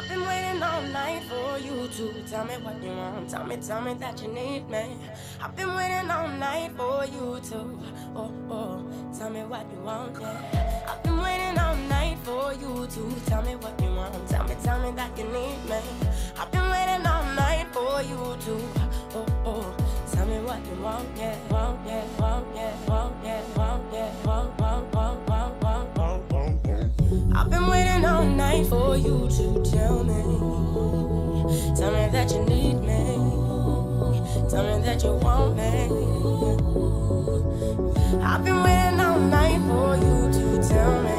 I've been waiting all night for you to tell me what you want. Tell me that you need me. I've been waiting all night for you to, tell me what you want, yeah. I've been waiting all night for you to tell me what you want. Tell me that you need me. I've been waiting all night for you to, tell me what you want, yeah, want, yeah, want, yeah, want, yeah, want, yeah, want, want, want, want, want, want, want, want. I've been waiting all night for you to tell me that you need me. Tell me that you want me. I've been waiting all night for you to tell me